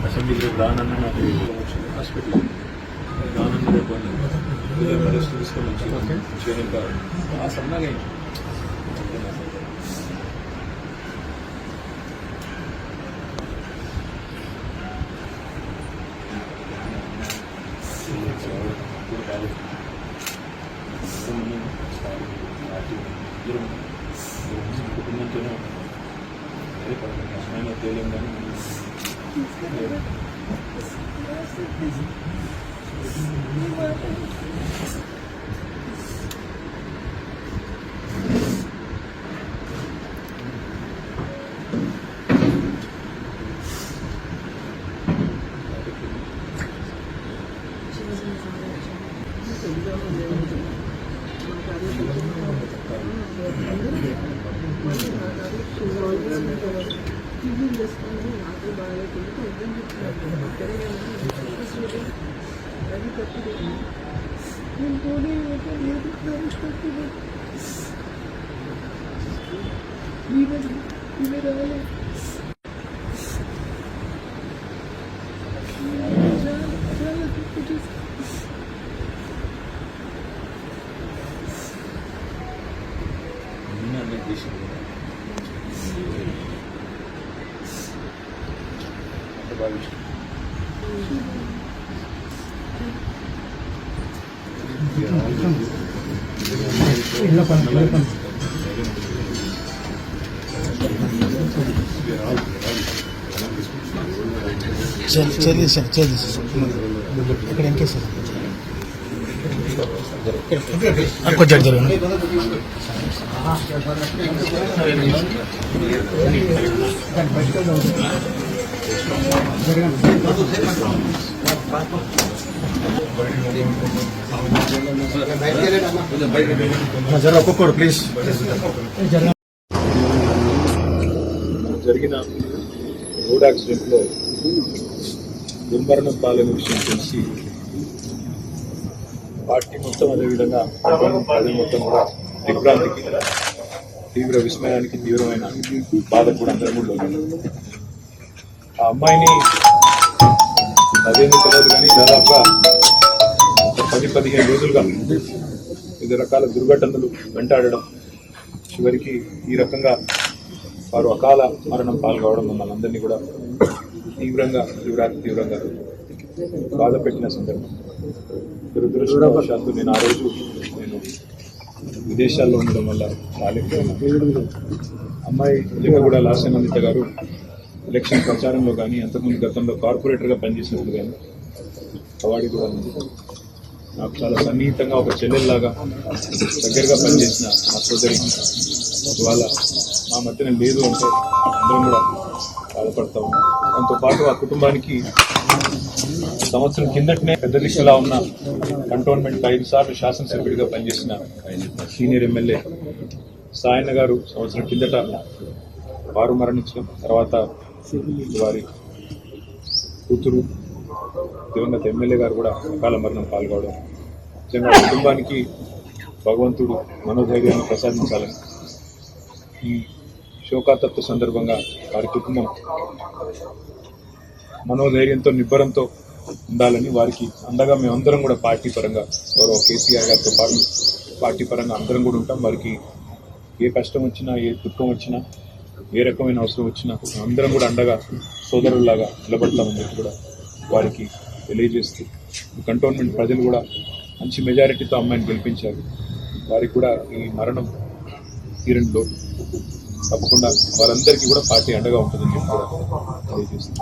అసెంబ్లీలో దానన్న నాకు హాస్పిటల్ దానన్న రేపు పరిస్థితి తీసుకొని వచ్చి ఆ సన్నగా కుటుంబంతోనే అదే కష్టమైన తేలేం కానీ चलिए सर ఇక్కడ ఇంకే సార్ కొంచెం జరగండి జర ఒక్కొక్కడు ప్లీజ్. జరిగిన రోడ్ యాక్సిడెంట్లో దుర్మరణం పాలన విషయం తెలిసి పార్టీ మొత్తం అదేవిధంగా ప్రజలు మొత్తం కూడా దిగ్భ్రాంతికి, తీవ్ర విస్మయానికి, తీవ్రమైన బాధ కూడా అందరం కూడా ఆ అమ్మాయిని అదేమీ తెలియదు కానీ దాదాపుగా 10-15 రోజులుగా వివిధ రకాల దుర్ఘటనలు వెంటాడడం, చివరికి ఈ రకంగా వారు అకాల మరణం పాల్గొవడం మమ్మల్ని అందరినీ కూడా తీవ్రంగా బాధ పెట్టిన సందర్భం. దురదృష్టవశాత్తు నేను ఆ రోజు విదేశాల్లో ఉండడం వల్ల రాలేకపోయినా అమ్మాయి జగగూడ లాస్యనందిత గారు ఎలక్షన్ ప్రచారంలో కానీ అంతకుముందు గతంలో కార్పొరేటర్గా పనిచేసినప్పుడు కానీ కవాడి కూడా నాకు చాలా సన్నిహితంగా ఒక చెల్లెల్లాగా దగ్గరగా పనిచేసిన మా సోదరి ఇవాళ మా మధ్యన లేదు అంటే అందరం కూడా బాధపడతా ఉన్నాం. దాంతోపాటు ఆ కుటుంబానికి సంవత్సరం కిందటనే పెద్ద దిశలా ఉన్న కంటోన్మెంట్ 5 సార్లు శాసనసభ్యుడిగా పనిచేసిన సీనియర్ ఎమ్మెల్యే సాయన్న గారు సంవత్సరం కిందట వారు మరణించడం, తర్వాత వారి కూతురు దివంగత ఎమ్మెల్యే గారు కూడా అకాల మరణం పాల్గొనడం నిజంగా కుటుంబానికి భగవంతుడు మనోధైర్యాన్ని ప్రసాదించాలని, ఈ శోకాతప్త సందర్భంగా వారి కుటుంబం మనోధైర్యంతో నిబ్బరంతో ఉండాలని వారికి అండగా మేమందరం కూడా పార్టీ పరంగా గౌరవ కేసీఆర్ గారితో పాటు పార్టీ పరంగా అందరం కూడా ఉంటాం. వారికి ఏ కష్టం వచ్చినా, ఏ దుఃఖం వచ్చినా, ఏ రకమైన అవసరం వచ్చినా అందరం కూడా అండగా సోదరుల్లాగా నిలబడతామని చెప్పి కూడా వారికి తెలియజేస్తూ, కంటోన్మెంట్ ప్రజలు కూడా మంచి మెజారిటీతో అమ్మాయిని గెలిపించారు. వారికి కూడా ఈ మరణం తీరని లోటు. తప్పకుండా వారందరికీ కూడా పార్టీ అండగా ఉంటుందని చెప్పి కూడా తెలియజేస్తుంది.